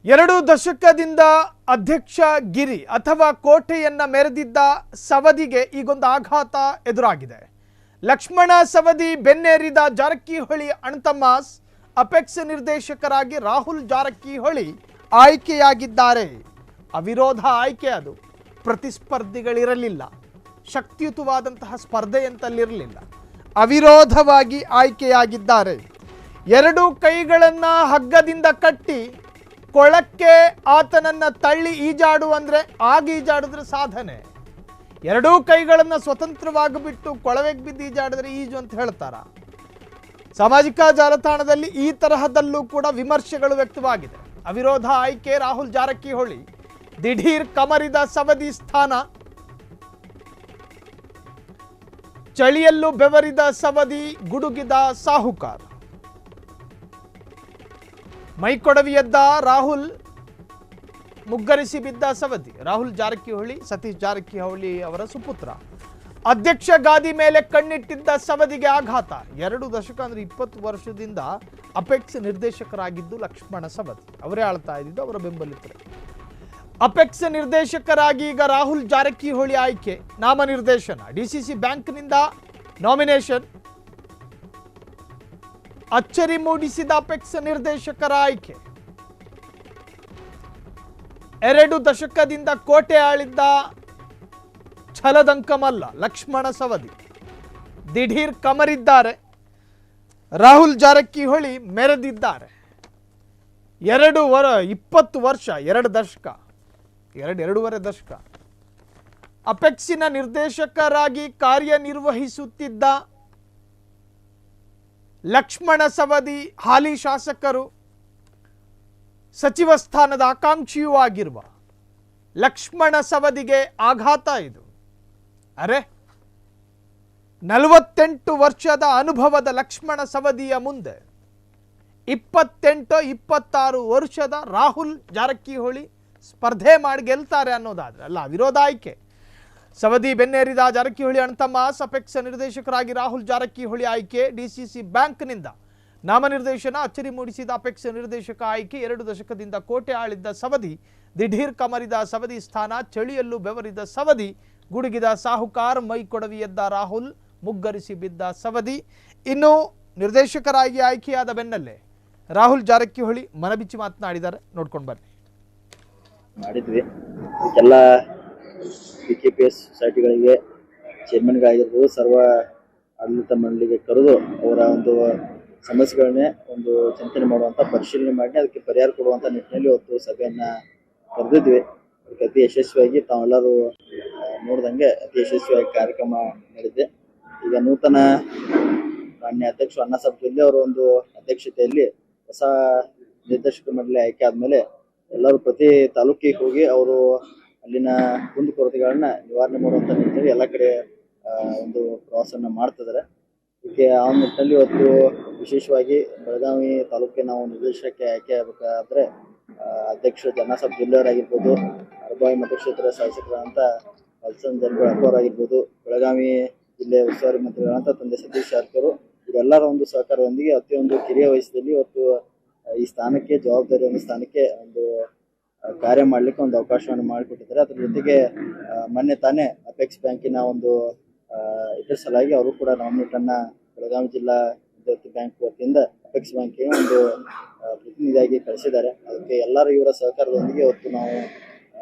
2 ದಶಕದಿಂದ ಅಧ್ಯಕ್ಷ ಗಿರಿ ಅಥವಾ ಕೋಟೆಯನ್ನ ಮೆರೆದಿದ್ದ ಸವದಿಗೆ ಈಗೊಂದು ಆಘಾತ ಎದುರಾಗಿದೆ. ಲಕ್ಷ್ಮಣ ಸವದಿ ಬೆನ್ನೇರಿದ ಜಾರಕಿಹೊಳಿ ಅಣ್ತಮಾಸ್ ಅಪೆಕ್ಸ್ ನಿರ್ದೇಶಕರಾಗಿ ರಾಹುಲ್ ಜಾರಕಿಹೊಳಿ ಆಯ್ಕೆಯಾಗಿದ್ದಾರೆ. ಅವಿರೋಧ ಆಯ್ಕೆ, ಅದು ಪ್ರತಿಸ್ಪರ್ಧಿಗಳಿರಲಿಲ್ಲ, ಶಕ್ತಿಯುತವಾದಂತಹ ಸ್ಪರ್ಧೆಯಂತಲ್ಲಿರಲಿಲ್ಲ, ಅವಿರೋಧವಾಗಿ ಆಯ್ಕೆಯಾಗಿದ್ದಾರೆ. 2 ಕೈಗಳನ್ನು ಹಗ್ಗದಿಂದ ಕಟ್ಟಿ ಕೊಳಕ್ಕೆ ಆತನನ್ನ ತಳ್ಳಿ ಈಜಾಡು ಅಂದ್ರೆ ಆಗ ಈಜಾಡಿದ್ರೆ ಸಾಧನೆ. 2 ಕೈಗಳನ್ನು ಸ್ವತಂತ್ರವಾಗಿ ಬಿಟ್ಟು ಕೊಳವೆಗೆ ಬಿದ್ದು ಈಜಾಡಿದ್ರೆ ಈಜು ಅಂತ ಹೇಳ್ತಾರ. ಸಾಮಾಜಿಕ ಜಾಲತಾಣದಲ್ಲಿ ಈ ತರಹದಲ್ಲೂ ಕೂಡ ವಿಮರ್ಶೆಗಳು ವ್ಯಕ್ತವಾಗಿದೆ. ಅವಿರೋಧ ಆಯ್ಕೆ ರಾಹುಲ್ ಜಾರಕಿಹೊಳಿ, ದಿಢೀರ್ ಕಮರಿದ ಸವದಿ ಸ್ಥಾನ, ಚಳಿಯಲ್ಲೂ ಬೆವರಿದ ಸವದಿ, ಗುಡುಗಿದ ಸಾಹುಕಾರ. ಮೈಕೊಡವಿಯದ್ದ ರಾಹುಲ್, ಮುಗ್ಗರಿಸಿ ಬಿದ್ದ ಸವದಿ. ರಾಹುಲ್ ಜಾರಕಿಹೊಳಿ ಸತೀಶ್ ಜಾರಕಿಹೊಳಿ ಅವರ ಸುಪುತ್ರ. ಅಧ್ಯಕ್ಷ ಗಾದಿ ಮೇಲೆ ಕಣ್ಣಿಟ್ಟಿದ್ದ ಸವದಿಗೆ ಆಘಾತ. 2 ದಶಕ ಅಂದ್ರೆ 20 ವರ್ಷದಿಂದ ಅಪೆಕ್ಸ್ ನಿರ್ದೇಶಕರಾಗಿದ್ದು ಲಕ್ಷ್ಮಣ ಸವದಿ ಅವರೇ ಆಳ್ತಾ ಇದ್ದಿದ್ದು, ಅವರ ಬೆಂಬಲಿತರೆ. ಅಪೆಕ್ಸ್ ನಿರ್ದೇಶಕರಾಗಿ ಈಗ ರಾಹುಲ್ ಜಾರಕಿಹೊಳಿ ಆಯ್ಕೆ, ನಾಮನಿರ್ದೇಶನ. ಡಿಸಿಸಿ ಬ್ಯಾಂಕ್ನಿಂದ ನಾಮಿನೇಷನ್. ಅಚ್ಚರಿ ಮೂಡಿಸಿದ ಅಪೆಕ್ಸ್ ನಿರ್ದೇಶಕರ ಆಯ್ಕೆ. 2 ದಶಕದಿಂದ ಕೋಟೆ ಆಳಿದ್ದ ಛಲದಂಕಮಲ್ಲ ಲಕ್ಷ್ಮಣ ಸವದಿ ದಿಢೀರ್ ಕಮರಿದ್ದಾರೆ. ರಾಹುಲ್ ಜಾರಕಿಹೊಳಿ ಮೆರೆದಿದ್ದಾರೆ. 20 ವರ್ಷ, 2 ದಶಕ, 2.5 ದಶಕ ಅಪೆಕ್ಸಿನ ನಿರ್ದೇಶಕರಾಗಿ ಕಾರ್ಯನಿರ್ವಹಿಸುತ್ತಿದ್ದ ಲಕ್ಷ್ಮಣ ಸವದಿ ಹಾಲಿ ಶಾಸಕರು, ಸಚಿವ ಸ್ಥಾನದ ಆಕಾಂಕ್ಷಿಯೂ ಆಗಿರುವ ಲಕ್ಷ್ಮಣ ಸವದಿಗೆ ಆಘಾತ ಇದು. ಅರೆ, 48 ವರ್ಷದ ಅನುಭವದ ಲಕ್ಷ್ಮಣ ಸವದಿಯ ಮುಂದೆ 28-26 ವರ್ಷದ ರಾಹುಲ್ ಜಾರಕಿಹೊಳಿ ಸ್ಪರ್ಧೆ ಮಾಡಿ ಗೆಲ್ತಾರೆ ಅನ್ನೋದಾದ್ರೆ ಅಲ್ಲ, ವಿರೋಧ ಆಯ್ಕೆ. ಸವದಿ ಬೆನ್ನೇರಿದ ಜಾರಕಿಹೊಳಿ ಅಣ್ತಮಾಸ್ ಅಪೆಕ್ಸ್ ನಿರ್ದೇಶಕರಾಗಿ ರಾಹುಲ್ ಜಾರಕಿಹೊಳಿ ಆಯ್ಕೆ. ಡಿಸಿಸಿ ಬ್ಯಾಂಕ್ನಿಂದ ನಾಮನಿರ್ದೇಶನ. ಅಚ್ಚರಿ ಮೂಡಿಸಿದ ಅಪೆಕ್ಸ್ ನಿರ್ದೇಶಕ ಆಯ್ಕೆ. 2 ದಶಕದಿಂದ ಕೋಟೆ ಆಳಿದ್ದ ಸವದಿ, ದಿಢೀರ್ ಕಮರಿದ ಸವದಿ ಸ್ಥಾನ, ಚಳಿಯಲ್ಲೂ ಬೆವರಿದ ಸವದಿ, ಗುಡುಗಿದ ಸಾಹುಕಾರ್. ಮೈಕೊಡವಿಯದ್ದ ರಾಹುಲ್, ಮುಗ್ಗರಿಸಿ ಬಿದ್ದ ಸವದಿ. ಇನ್ನು ನಿರ್ದೇಶಕರಾಗಿ ಆಯ್ಕೆಯಾದ ಬೆನ್ನಲ್ಲೇ ರಾಹುಲ್ ಜಾರಕಿಹೊಳಿ ಮನಬಿಚ್ಚಿ ಮಾತನಾಡಿದ್ದಾರೆ, ನೋಡ್ಕೊಂಡು ಬನ್ನಿ. ಮಾಡಿದ್ವಿ ಎಲ್ಲ PKPS ಸೊಸೈಟಿಗಳಿಗೆ ಚೇರ್ಮನ್ಗಳಾಗಿರ್ಬೋದು, ಸರ್ವ ಆಡಳಿತ ಮಂಡಳಿಗೆ ಕರೆದು ಅವರ ಒಂದು ಸಮಸ್ಯೆಗಳನ್ನೇ ಒಂದು ಚಿಂತನೆ ಮಾಡುವಂಥ, ಪರಿಶೀಲನೆ ಮಾಡಿ ಅದಕ್ಕೆ ಪರಿಹಾರ ಕೊಡುವಂಥ ನಿಟ್ಟಿನಲ್ಲಿ ಇವತ್ತು ಸಭೆಯನ್ನು ಕರೆದಿದ್ವಿ. ಅದಕ್ಕೆ ಅತಿ ಯಶಸ್ವಿಯಾಗಿ ತಾವೆಲ್ಲರೂ ನೋಡ್ದಂಗೆ ಅತಿ ಯಶಸ್ವಿಯಾಗಿ ಕಾರ್ಯಕ್ರಮ ನಡೆದಿದೆ. ಈಗ ನೂತನ ಮಾನ್ಯ ಅಧ್ಯಕ್ಷರು ಅಣ್ಣಾಸಾಹೇಬ್ ಜೊಲ್ಲೆ ಅವರ ಒಂದು ಅಧ್ಯಕ್ಷತೆಯಲ್ಲಿ ಹೊಸ ನಿರ್ದೇಶಕ ಮಂಡಳಿ ಆಯ್ಕೆ ಆದಮೇಲೆ ಎಲ್ಲರೂ ಪ್ರತಿ ತಾಲೂಕಿಗೆ ಹೋಗಿ ಅವರು ಅಲ್ಲಿನ ಕುಂದುಕೊರತೆಗಳನ್ನ ನಿವಾರಣೆ ಮಾಡುವಂಥ ನಿಟ್ಟಿನಲ್ಲಿ ಎಲ್ಲ ಕಡೆ ಒಂದು ಪ್ರವಾಸನ ಮಾಡ್ತಿದ್ದಾರೆ. ಇದಕ್ಕೆ ಆ ನಿಟ್ಟಿನಲ್ಲಿ ಇವತ್ತು ವಿಶೇಷವಾಗಿ ಬೆಳಗಾವಿ ತಾಲೂಕಿಗೆ ನಾವು ನಿರ್ದೇಶಕಕ್ಕೆ ಆಯ್ಕೆ ಆಗಬೇಕಾದ್ರೆ ಅಧ್ಯಕ್ಷರು ಅಣ್ಣಾಸಾಹೇಬ್ ಜೊಲ್ಲೆ ಅವರಾಗಿರ್ಬೋದು, ಅರಬಾವಿ ಮತಕ್ಷೇತ್ರ ಶಾಸಕರಾದಂಥ ವತ್ಸನ್ ಜನಗಳ ಅವರಾಗಿರ್ಬೋದು, ಬೆಳಗಾವಿ ಜಿಲ್ಲೆ ಉಸ್ತುವಾರಿ ಮಂತ್ರಿಗಳಂತ ತಂದೆ ಸತೀಶ್ ಜಾರಕಿಹೊಳಿ ಇವರೆಲ್ಲರ ಒಂದು ಸಹಕಾರದೊಂದಿಗೆ ಅತಿಯೊಂದು ಕಿರಿಯ ವಯಸ್ಸಲ್ಲಿ ಇವತ್ತು ಈ ಸ್ಥಾನಕ್ಕೆ, ಜವಾಬ್ದಾರಿ ಒಂದು ಸ್ಥಾನಕ್ಕೆ ಒಂದು ಕಾರ್ಯ ಮಾಡಲಿಕ್ಕೆ ಒಂದು ಅವಕಾಶವನ್ನು ಮಾಡಿಕೊಟ್ಟಿದ್ದಾರೆ. ಅದ್ರ ಜೊತೆಗೆ ಮೊನ್ನೆ ತಾನೇ ಅಪೆಕ್ಸ್ ಬ್ಯಾಂಕಿನ ಒಂದು ಇದರ ಸಲಾಗಿ ಅವರು ಕೂಡ ನಾಮಿನೇಟನ್ನ ಬೆಳಗಾವಿ ಜಿಲ್ಲಾ ವಿದ್ಯಾರ್ಥಿ ಬ್ಯಾಂಕ್ ವತಿಯಿಂದ ಅಪೆಕ್ಸ್ ಬ್ಯಾಂಕಿಗೆ ಒಂದು ಪ್ರತಿನಿಧಿಯಾಗಿ ಕಳಿಸಿದ್ದಾರೆ. ಅದಕ್ಕೆ ಎಲ್ಲರೂ ಇವರ ಸಹಕಾರದೊಂದಿಗೆ ಇವತ್ತು ನಾವು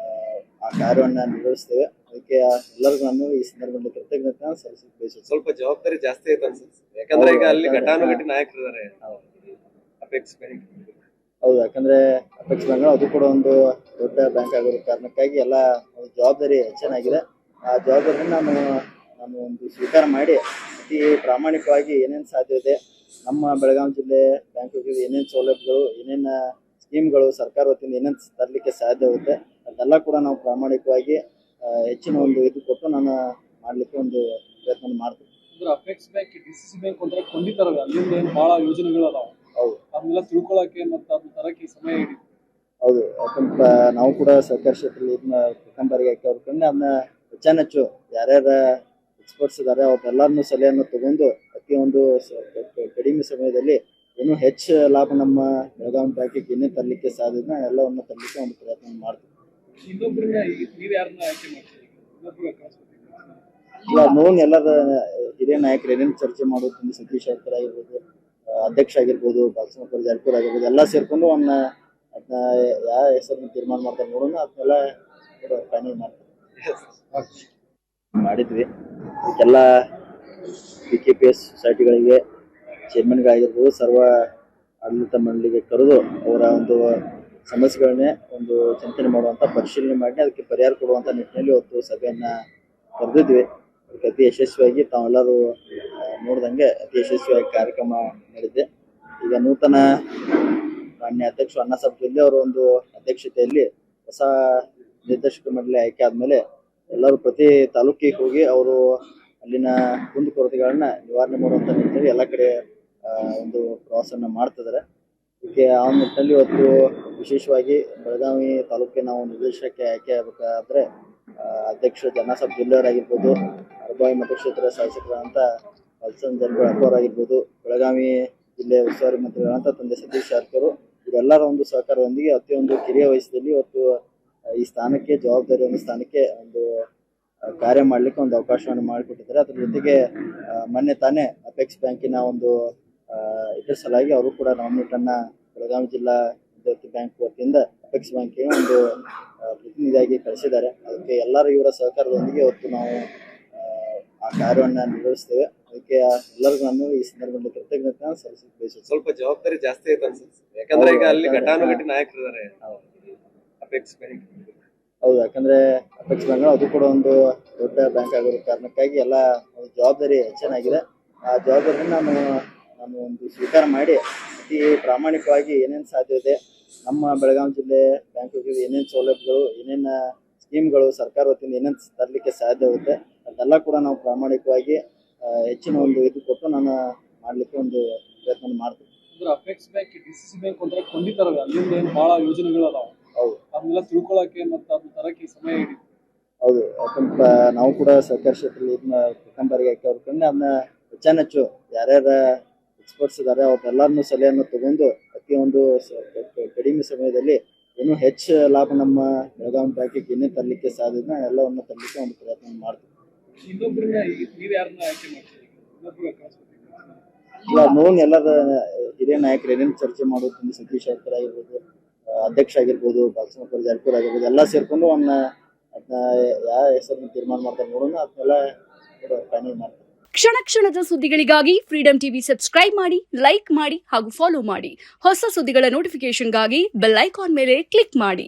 ಆ ಕಾರ್ಯವನ್ನು ನಿರ್ವಹಿಸ್ತೇವೆ. ಅದಕ್ಕೆ ಎಲ್ಲರಿಗೂ ನಾನು ಈ ಸಂದರ್ಭದಲ್ಲಿ ಕೃತಜ್ಞತೆ ಸಲ್ಲಿಸಲಿಕ್ಕೆ ಬಯಸುತ್ತೇನೆ. ಸ್ವಲ್ಪ ಜವಾಬ್ದಾರಿ ಜಾಸ್ತಿ ಐತೆ ಅನ್ಸುತ್ತೆ, ಯಾಕಂದ್ರೆ ಈಗ ಅಲ್ಲಿ ಘಟಾನುಘಟಿ ನಾಯಕರಿದ್ದಾರೆ ಅಪೆಕ್ಸ್ ಬ್ಯಾಂಕ್. ಹೌದು, ಯಾಕಂದ್ರೆ ಅಪೆಕ್ಸ್ ಬ್ಯಾಂಕ್ ಅದು ಕೂಡ ಒಂದು ದೊಡ್ಡ ಬ್ಯಾಂಕ್ ಆಗಿರೋ ಕಾರಣಕ್ಕಾಗಿ ಎಲ್ಲ ಒಂದು ಜವಾಬ್ದಾರಿ ಹೆಚ್ಚಾಗಿದೆ. ಆ ಜವಾಬ್ದಾರಿನ ನಾನು ಒಂದು ಸ್ವೀಕಾರ ಮಾಡಿ ಅತಿ ಪ್ರಾಮಾಣಿಕವಾಗಿ ಏನೇನು ಸಾಧ್ಯ ಇದೆ, ನಮ್ಮ ಬೆಳಗಾವಿ ಜಿಲ್ಲೆ ಬ್ಯಾಂಕ್ಗಳಿಗೆ ಏನೇನು ಸೌಲಭ್ಯಗಳು, ಏನೇನು ಸ್ಕೀಮ್ಗಳು ಸರ್ಕಾರ ವತಿಯಿಂದ ಏನೇನು ತರಲಿಕ್ಕೆ ಸಾಧ್ಯವಿದೆ ಅದೆಲ್ಲ ಕೂಡ ನಾವು ಪ್ರಾಮಾಣಿಕವಾಗಿ ಹೆಚ್ಚಿನ ಒಂದು ಇದು ಕೊಟ್ಟು ನಾನು ಮಾಡಲಿಕ್ಕೆ ಒಂದು ಪ್ರಯತ್ನ ಮಾಡ್ತೀನಿ. ಅಪೆಕ್ಸ್ ಬ್ಯಾಂಕ್, ಡಿಸಿಸಿ ಬ್ಯಾಂಕ್ ಒಂಥರ ಕೊಂಡಿತಾರಲ್ಲ, ಅಲ್ಲಿಂದ ಏನು ಭಾಳ ಯೋಜನೆಗಳು ಅದಾವ. ಹೌದು, ಅದನ್ನೆಲ್ಲ ತಿಳ್ಕೊಳಕ್ಕೆ ಮತ್ತು ಅದನ್ನ ತರಕ್ಕೆ ಸಮಯ ಹಿಡಿತು. ಹೌದು, ಯಾಕಂದ್ರೆ ನಾವು ಕೂಡ ಸರ್ಕಾರ ಕ್ಷೇತ್ರದಲ್ಲಿ ಇದನ್ನ ಪ್ರಥಮ ಬಾರಿಗೆ ಹಾಕಿ ಅದನ್ನ ಹೆಚ್ಚು ಯಾರ್ಯಾರ ಎಕ್ಸ್ಪರ್ಟ್ಸ್ ಇದ್ದಾರೆ ಅವ್ರೆಲ್ಲರನ್ನೂ ಸಲಹೆಯನ್ನು ತಗೊಂಡು ಅತಿ ಒಂದು ಕಡಿಮೆ ಸಮಯದಲ್ಲಿ ಇನ್ನೂ ಹೆಚ್ಚು ಲಾಭ ನಮ್ಮ ಬೆಳಗಾವಿ ಬ್ಯಾಂಕಿಗೆ ಏನೇ ತರಲಿಕ್ಕೆ ಸಾಧ್ಯತೆ ಎಲ್ಲವನ್ನು ತರಲಿಕ್ಕೆ ಒಂದು ಪ್ರಯತ್ನ ಮಾಡ್ತೀವಿ. ಇನ್ನೊಬ್ಬರನ್ನ ನೀವು ಯಾರನ್ನ ಆಯ್ಕೆ ಮಾಡ್ತೀರಿ? ಇನ್ನೊಬ್ಬರು ಇಲ್ಲ ನೋನ್ ಎಲ್ಲರ ಹಿರಿಯ ನಾಯಕರು ಏನೇನು ಚರ್ಚೆ ಮಾಡೋದು ಸತೀಶ್ ಶೆಟ್ಟರ್ ಆಗಿರ್ಬೋದು, ಅಧ್ಯಕ್ಷ ಆಗಿರ್ಬೋದು, ಬಾಲಕೃಷ್ಣ ಜಾರಕಿಹೊಳಿ ಆಗಿರ್ಬೋದು, ಎಲ್ಲ ಸೇರ್ಕೊಂಡು ಅದನ್ನ ಯಾವ ಹೆಸರನ್ನ ತೀರ್ಮಾನ ಮಾಡ್ತಾರೆ ನೋಡೋಣ, ಅದನ್ನೆಲ್ಲ ಫೈನಲ್ ಮಾಡ್ತಾರೆ. ಮಾಡಿದ್ವಿ ಇದಕ್ಕೆಲ್ಲ PKPS ಸೊಸೈಟಿಗಳಿಗೆ ಚೇರ್ಮನ್ಗಳಾಗಿರ್ಬೋದು ಸರ್ವ ಆಡಳಿತ ಮಂಡಳಿಗೆ ಕರೆದು ಅವರ ಒಂದು ಸಮಸ್ಯೆಗಳನ್ನೇ ಒಂದು ಚಿಂತನೆ ಮಾಡುವಂಥ ಪರಿಶೀಲನೆ ಮಾಡಿ ಅದಕ್ಕೆ ಪರಿಹಾರ ಕೊಡುವಂಥ ನಿಟ್ಟಿನಲ್ಲಿ ಇವತ್ತು ಸಭೆಯನ್ನು ಕರೆದಿದ್ವಿ. ಅದಕ್ಕೆ ಅತಿ ಯಶಸ್ವಿಯಾಗಿ ತಾವೆಲ್ಲರೂ ನೋಡ್ದಂಗೆ ಅತಿ ಯಶಸ್ವಿಯಾಗಿ ಕಾರ್ಯಕ್ರಮ ನಡೆದಿದೆ. ಈಗ ನೂತನ ಮಾನ್ಯ ಅಧ್ಯಕ್ಷರು ಅಣ್ಣಾಸಾಹೇಬ್ ಜೊಲ್ಲೆ ಅವರ ಒಂದು ಅಧ್ಯಕ್ಷತೆಯಲ್ಲಿ ಹೊಸ ನಿರ್ದೇಶಕ ಮಂಡಳಿ ಆಯ್ಕೆ ಆದಮೇಲೆ ಎಲ್ಲರೂ ಪ್ರತಿ ತಾಲೂಕಿಗೆ ಹೋಗಿ ಅವರು ಅಲ್ಲಿನ ಕುಂದುಕೊರತೆಗಳನ್ನ ನಿವಾರಣೆ ಮಾಡುವಂಥ ನಿಟ್ಟಿನಲ್ಲಿ ಎಲ್ಲ ಕಡೆ ಒಂದು ಪ್ರವಾಸನ ಮಾಡ್ತಿದ್ದಾರೆ. ಇದಕ್ಕೆ ಆ ನಿಟ್ಟಿನಲ್ಲಿ ಇವತ್ತು ವಿಶೇಷವಾಗಿ ಬೆಳಗಾವಿ ತಾಲೂಕಿಗೆ ನಾವು ನಿರ್ದೇಶಕಕ್ಕೆ ಆಯ್ಕೆ ಆಗಬೇಕಾದ್ರೆ ಅಧ್ಯಕ್ಷ ಅಣ್ಣಾಸಾಹೇಬ್ ಜೊಲ್ಲೆ ಅವರಾಗಿರ್ಬೋದು, ಅರಬಾವಿ ಮತಕ್ಷೇತ್ರ ಶಾಸಕರಾದಂಥ ಬಾಲಚಂದ್ರ ಜಾರಕಿಹೊಳಿ ಆಗಿರ್ಬೋದು, ಬೆಳಗಾವಿ ಜಿಲ್ಲೆ ಉಸ್ತುವಾರಿ ಮಂತ್ರಿಗಳಂತ ತಂದೆ ಸತೀಶ್ ಜಾರಕಿಹೊಳಿ ಇವರೆಲ್ಲರ ಒಂದು ಸಹಕಾರದೊಂದಿಗೆ ಅತಿ ಒಂದು ಕಿರಿಯ ವಯಸ್ಸಲ್ಲಿ ಇವತ್ತು ಈ ಸ್ಥಾನಕ್ಕೆ ಜವಾಬ್ದಾರಿ ಒಂದು ಸ್ಥಾನಕ್ಕೆ ಒಂದು ಕಾರ್ಯ ಮಾಡಲಿಕ್ಕೆ ಒಂದು ಅವಕಾಶವನ್ನು ಮಾಡಿಕೊಟ್ಟಿದ್ದಾರೆ. ಅದ್ರ ಜೊತೆಗೆ ಮೊನ್ನೆ ತಾನೇ ಅಪೆಕ್ಸ್ ಬ್ಯಾಂಕಿನ ಒಂದು ಇದರ ಸಲಾಗಿ ಅವರು ಕೂಡ ನಾಮಿನೇಟನ್ನ ಬೆಳಗಾವಿ ಜಿಲ್ಲಾ ವಿದ್ಯಾರ್ಥಿ ಬ್ಯಾಂಕ್ ವತಿಯಿಂದ ಅಪೆಕ್ಸ್ ಬ್ಯಾಂಕಿಗೆ ಒಂದು ಪ್ರತಿನಿಧಿಯಾಗಿ ಕಳಿಸಿದ್ದಾರೆ. ಅದಕ್ಕೆ ಎಲ್ಲರೂ ಇವರ ಸಹಕಾರದೊಂದಿಗೆ ಇವತ್ತು ನಾವು ಆ ಕಾರ್ಯವನ್ನು ನಿರ್ವಹಿಸ್ತೇವೆ. ಅದಕ್ಕೆ ಎಲ್ಲರಿಗೂ ನಾನು ಈ ಸಂದರ್ಭದಲ್ಲಿ ಕೃತಜ್ಞತೆ ಸಲ್ಲಿಸಲಿಕ್ಕೆ ಬಯಸುತ್ತೇನೆ. ಸ್ವಲ್ಪ ಜವಾಬ್ದಾರಿ ಜಾಸ್ತಿ ಐತೆ ಅನ್ಸುತ್ತೆ, ಯಾಕಂದ್ರೆ ಈಗ ಅಲ್ಲಿ ಘಟಾನುಘಟಿ ನಾಯಕರು ಇದ್ದಾರೆ ಅಪೆಕ್ಸ್ ಬ್ಯಾಂಕ್. ಹೌದು, ಯಾಕಂದ್ರೆ ಅಪೆಕ್ಸ್ ಬ್ಯಾಂಕ್ ಅದು ಕೂಡ ಒಂದು ದೊಡ್ಡ ಬ್ಯಾಂಕ್ ಆಗಿರೋ ಕಾರಣಕ್ಕಾಗಿ ಎಲ್ಲ ಒಂದು ಜವಾಬ್ದಾರಿ ಹೆಚ್ಚಾಗಿದೆ. ಆ ಜವಾಬ್ದಾರಿನ ನಾನು ಒಂದು ಸ್ವೀಕಾರ ಮಾಡಿ ಅತಿ ಪ್ರಾಮಾಣಿಕವಾಗಿ ಏನೇನು ಸಾಧ್ಯ ಇದೆ ನಮ್ಮ ಬೆಳಗಾವಿ ಜಿಲ್ಲೆ ಬ್ಯಾಂಕ್ಗಳಿಗೆ ಏನೇನು ಸೌಲಭ್ಯಗಳು ಏನೇನು ಸ್ಕೀಮ್ಗಳು ಸರ್ಕಾರ ವತಿಯಿಂದ ಏನೇನು ತರಲಿಕ್ಕೆ ಸಾಧ್ಯವಿದೆ ಅದೆಲ್ಲ ಕೂಡ ನಾವು ಪ್ರಾಮಾಣಿಕವಾಗಿ ಹೆಚ್ಚಿನ ಒಂದು ಇದು ಕೊಟ್ಟು ನಾನು ಮಾಡಲಿಕ್ಕೆ ಒಂದು ಪ್ರಯತ್ನ ಮಾಡ್ತೀನಿ. ಅಂದ್ರೆ ಅಪೆಕ್ಸ್ ಬ್ಯಾಂಕ್ DCC ಬ್ಯಾಂಕ್ ಒಂಥರ ಕೊಂಡಿತಾರಲ್ಲ, ಅಲ್ಲಿಂದ ಏನು ಬಹಳ ಯೋಜನೆಗಳು ಅದಾವ. ಹೌದು, ಅದನ್ನೆಲ್ಲ ತಿಳ್ಕೊಳಕ್ಕೆ ಮತ್ತು ಅದನ್ನ ತರಕ್ಕೆ ಸಮಯ ಹಿಡಿತು. ಹೌದು, ಯಾಕಂದ್ರೆ ನಾವು ಕೂಡ ಸರ್ಕಾರ ಕ್ಷೇತ್ರದಲ್ಲಿ ಇದನ್ನ ಪ್ರಥಮ ಬಾರಿಗೆ ಆಯ್ಕೆ ಅವ್ರಕಂದ್ರೆ ಅದನ್ನ ಹೆಚ್ಚು ಯಾರ್ಯಾರ ಎಕ್ಸ್ಪರ್ಟ್ಸ್ ಇದ್ದಾರೆ ಅವ್ರೆಲ್ಲರನ್ನೂ ಸಲಹೆಯನ್ನು ತಗೊಂಡು ಅತಿ ಒಂದು ಕಡಿಮೆ ಸಮಯದಲ್ಲಿ ಇನ್ನೂ ಹೆಚ್ಚು ಲಾಭ ನಮ್ಮ ಬೆಳಗಾವಿ ಬ್ಯಾಂಕಿಗೆ ಏನೇ ತರಲಿಕ್ಕೆ ಸಾಧ್ಯತೆ ಎಲ್ಲವನ್ನು ತರಲಿಕ್ಕೆ ಒಂದು ಪ್ರಯತ್ನ ಮಾಡ್ತೀವಿ. ಇನ್ನೊಬ್ಬರನ್ನ ನೀವು ಯಾರನ್ನ ಆಯ್ಕೆ ಮಾಡ್ತೀರಿ? ಇನ್ನೊಬ್ಬರು ಇಲ್ಲ ನೋನ್ ಎಲ್ಲರ ಹಿರಿಯ ನಾಯಕರು ಏನೇನು ಚರ್ಚೆ ಮಾಡೋದು ಸತೀಶ್ ಶೆಟ್ಟರ್ ಆಗಿರ್ಬೋದು, ಅಧ್ಯಕ್ಷ ಆಗಿರ್ಬೋದು, ಬಾಲಕೃಷ್ಣ ಜಾರಕಿಹೊಳಿ ಆಗಿರ್ಬೋದು, ಎಲ್ಲ ಸೇರ್ಕೊಂಡು ಅದನ್ನ ಯಾವ ಹೆಸರನ್ನ ತೀರ್ಮಾನ ಮಾಡ್ತಾರೆ ನೋಡೋಣ, ಅದನ್ನೆಲ್ಲ ಫೈನಲ್ ಮಾಡ್ತಾರೆ. ಕ್ಷಣ ಕ್ಷಣದ ಸುದ್ದಿಗಳಿಗಾಗಿ ಫ್ರೀಡಂ ಟಿವಿ ಸಬ್ಸ್ಕ್ರೈಬ್ ಮಾಡಿ, ಲೈಕ್ ಮಾಡಿ ಹಾಗೂ ಫಾಲೋ ಮಾಡಿ. ಹೊಸ ಸುದ್ದಿಗಳ ನೋಟಿಫಿಕೇಶನ್ಗಾಗಿ ಬೆಲ್ ಐಕಾನ್ ಮೇಲೆ ಕ್ಲಿಕ್ ಮಾಡಿ.